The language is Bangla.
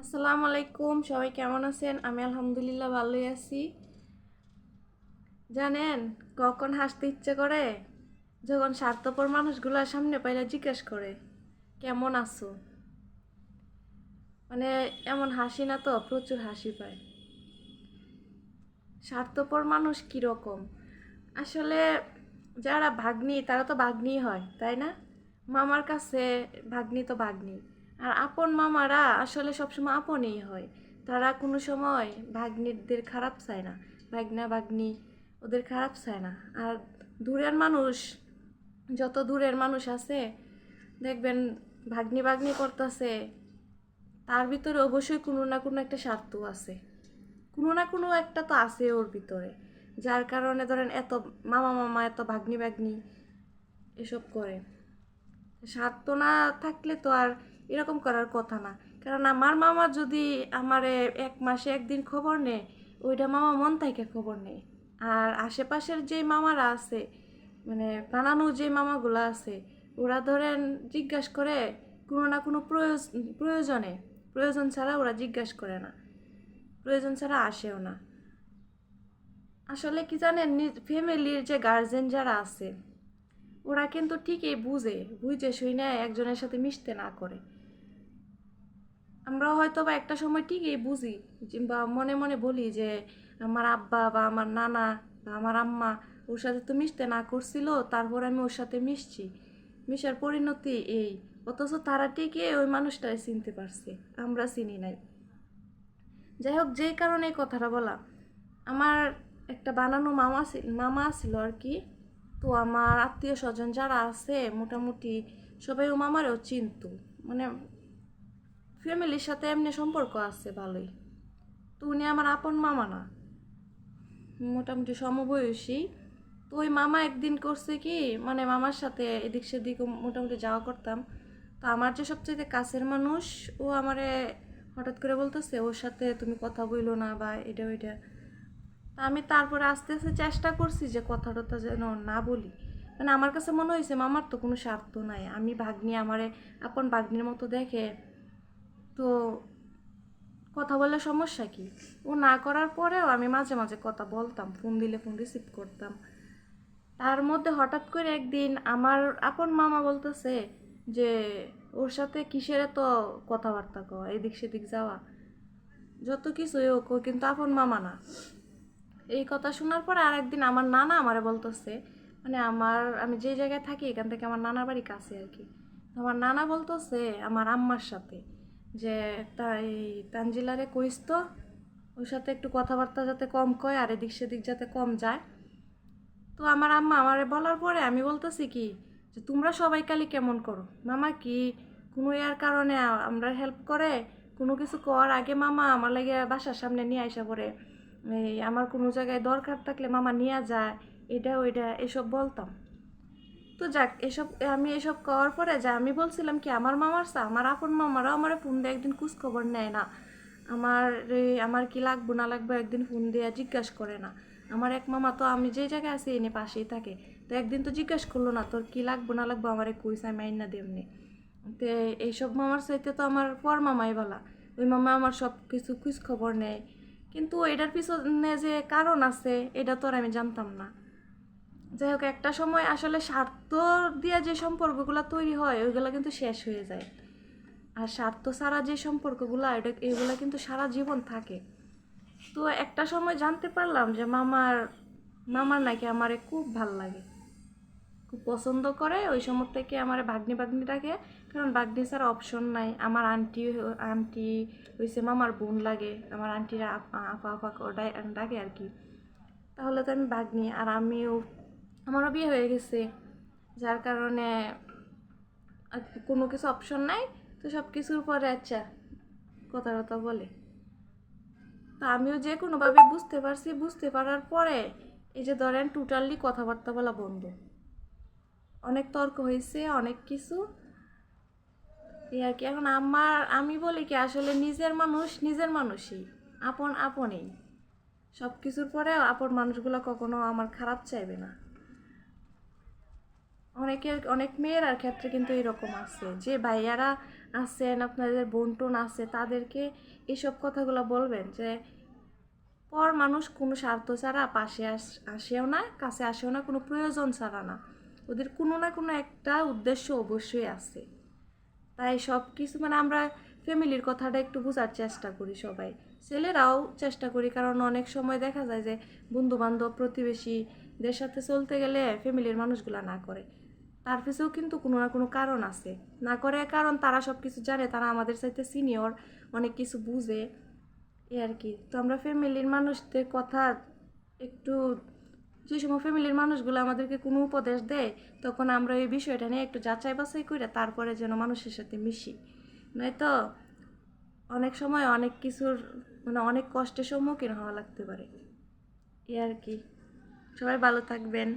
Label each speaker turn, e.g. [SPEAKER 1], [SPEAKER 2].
[SPEAKER 1] আসসালামু আলাইকুম, সবাই কেমন আছেন? আমি আলহামদুলিল্লাহ ভালোই আছি। জানেন কখন হাসতে ইচ্ছে করে? যখন স্বার্থপর মানুষগুলোর সামনে পাইলে জিজ্ঞেস করে কেমন আছো। মানে এমন হাসি না তো, প্রচুর হাসি পায়। স্বার্থপর মানুষ কীরকম? আসলে যারা ভাগ্নি তারা তো ভাগ্নি হয়, তাই না? মামার কাছে ভাগ্নি তো ভাগ্নি। আর আপন মামারা আসলে সবসময় আপনই হয়। তারা কোনো সময় ভাগ্নিদের খারাপ চায় না। ভাগ্না ভাগ্নি ওদের খারাপ চায় না। আর দূরের মানুষ, যত দূরের মানুষ আছে দেখবেন ভাগ্নি ভাগ্নি করতেছে, তার ভিতরে অবশ্যই কোনো না কোনো একটা স্বার্থ আছে। কোনো না কোনো একটা তো আছে ওর ভিতরে, যার কারণে ধরেন এত মামা মামা এত ভাগ্নি ভাগ্নি এসব করে। স্বার্থ না থাকলে তো আর এরকম করার কথা না। কারণ আমার মামা যদি আমারে 1 মাসে একদিন খবর নেয়, ওইটা মামা মন থেকে খবর নেয়। আর আশেপাশের যে মামারা আছে, মানে বানানো যে মামাগুলো আছে, ওরা ধরেন জিজ্ঞাসা করে কোনো না কোনো প্রয়োজনে, প্রয়োজন ছাড়া ওরা জিজ্ঞাসা করে না, প্রয়োজন ছাড়া আসেও না। আসলে কি জানেন, ফ্যামিলির যে গার্জেন যারা আছে ওরা কিন্তু ঠিকই বুঝে শুনে একজনের সাথে মিশতে না করে। আমরা হয়তো বা একটা সময় ঠিকই বুঝি, বা মনে মনে বলি যে আমার আব্বা বা আমার নানা বা আমার আম্মা ওর সাথে তো মিশতে না করছিল, তারপর আমি ওর সাথে মিশছি, মিশার পরিণতি এই। অথচ তারা ঠিকই ওই মানুষটাই চিনতে পারছে, আমরা চিনি নাই। যাই হোক, যেই কারণে এই কথাটা বলা, আমার একটা বানানো মামা ছিল আর কি। তো আমার আত্মীয় স্বজন যারা আছে মোটামুটি সবাই ও মামারেও চিনতো। মানে ফ্যামিলির সাথে এমনি সম্পর্ক আছে ভালোই। তো উনি আমার আপন মামা না, মোটামুটি সমবয়সী। তো ওই মামা একদিন করছে কি, মানে মামার সাথে এদিক সেদিক মোটামুটি যাওয়া করতাম। তো আমার যে সবচেয়ে কাছের মানুষ, ও আমারে হঠাৎ করে বলতেছে ওর সাথে তুমি কথা বইলো না বা এটা ওইটা। তা আমি তারপরে আস্তে আস্তে চেষ্টা করছি যে কথা টথা যেন না বলি। মানে আমার কাছে মনে হয়েছে মামার তো কোনো স্বার্থ নাই, আমি ভাগ্নি আমারে আপন ভাগ্নির মতো দেখে, তো কথা বললে সমস্যা কি? ও না করার পরেও আমি মাঝে মাঝে কথা বলতাম, ফোন দিলে ফোন রিসিভ করতাম। তার মধ্যে হঠাৎ করে একদিন আমার আপন মামা বলতেছে যে ওর সাথে কিসের এত কথাবার্তা কওয়া, এদিক সেদিক যাওয়া, যত কিছুই হোক ও কিন্তু আপন মামা না। এই কথা শোনার পর আর একদিন আমার নানা আমারে বলতেছে, মানে আমি যে জায়গায় থাকি এখান থেকে আমার নানার বাড়ি কাছে আর কি। আমার নানা বলতেছে আমার আম্মার সাথে যে তাই তানজিলারে কইস তো ওর সাথে একটু কথাবার্তা যাতে কম কয় আর এদিক সেদিক যাতে কম যায়। তো আমার আম্মা আমারে বলার পরে আমি বলতেছি কি যে তোমরা সবাই কালি কেমন করো, মামা কি কোনো ইয়ার কারণে আমরা হেল্প করে? কোনো কিছু করার আগে মামা আমার লাগে বাসার সামনে নিয়ে আইসা পড়ে, এই আমার কোনো জায়গায় দরকার থাকলে মামা নিয়ে যায়, এটা ওইটা এসব বলতাম। তো যাক, আমি এসব করার পরে যা আমি বলছিলাম কি আমার আমার আপন মামারাও আমার ফোন দিয়ে একদিন খোঁজ খবর নেয় না। আমার আমার কি লাগবো না লাগবো একদিন ফোন দিয়ে জিজ্ঞাসা করে না। আমার এক মামা তো আমি যে জায়গায় আছি এনে পাশেই থাকে, তো একদিন তো জিজ্ঞাসা করলো না তোর কি লাগবো না লাগবো, আমার কইস আমি আইন না দেমনি। তো এইসব মামার চাইতে তো আমার পর মামাই বলা, ওই মামা আমার সব কিছু খোঁজ খবর নেয়। কিন্তু এটার পিছনে যে কারণ আছে এটা তো আর আমি জানতাম না। যাই হোক, একটা সময় আসলে স্বার্থ দিয়ে যে সম্পর্কগুলো তৈরি হয় ওইগুলো কিন্তু শেষ হয়ে যায়। আর স্বার্থ ছাড়া যে সম্পর্কগুলো এগুলো কিন্তু সারা জীবন থাকে। তো একটা সময় জানতে পারলাম যে মামার নাকি আমারে খুব ভাল লাগে, খুব পছন্দ করে। ওই সময় থেকে আমার ভাগ্নি ভাগ্নি ডাকে, কারণ ভাগ্নি ছাড়া অপশন নাই। আমার আন্টি আন্টি হয়েছে মামার বোন লাগে, আমার আন্টিরা আপা আপা ডাকে আর কি। তাহলে তো আমি ভাগ্নি, আর আমারও বিয়ে হয়ে গেছে, যার কারণে আর কোনো কিছু অপশন নাই। তো সব কিছুর পরে আচ্ছা কথা কথা বলে। তা আমিও যে কোনোভাবে বুঝতে পারছি, বুঝতে পারার পরে এই যে ধরেন টোটালি কথাবার্তা বলা বন্ধ। অনেক তর্ক হয়েছে, অনেক কিছু এই আর কি। এখন আমি বলি কি আসলে নিজের মানুষ নিজের মানুষই, আপন আপনই। সব কিছুর পরে আপন মানুষগুলো কখনো আমার খারাপ চাইবে না। অনেক মেয়েরার ক্ষেত্রে কিন্তু এরকম আছে যে ভাইয়ারা আছেন, আপনাদের বোন টোন আছে, তাদেরকে এইসব কথাগুলো বলবেন যে পর মানুষ কোনো স্বার্থ ছাড়া পাশে আসেও না, কাছে আসেও না, কোনো প্রয়োজন ছাড়া না, ওদের কোনো না কোনো একটা উদ্দেশ্য অবশ্যই আছে। তাই সব কিছু মানে আমরা ফ্যামিলির কথাটা একটু বোঝার চেষ্টা করি সবাই, ছেলেরাও চেষ্টা করি, কারণ অনেক সময় দেখা যায় যে বন্ধু বান্ধব প্রতিবেশীদের সাথে চলতে গেলে ফ্যামিলির মানুষগুলা না করে, তার পিছেও কিন্তু কোনো না কোনো কারণ আছে না করে, কারণ তারা সব কিছু জানে, তারা আমাদের চাইতে সিনিয়র, অনেক কিছু বুঝে, এই আর কি। তো আমরা ফ্যামিলির মানুষদের কথা একটু, যে সময় ফ্যামিলির মানুষগুলো আমাদেরকে কোনো উপদেশ দেয়, তখন আমরা এই বিষয়টা নিয়ে একটু যাচাই বাছাই করে তারপরে যেন মানুষের সাথে মিশি, নয়তো অনেক সময় অনেক কিছুর মানে অনেক কষ্টের সম্মুখীন হওয়া লাগতে পারে, এই আর কি। সবাই ভালো থাকবেন।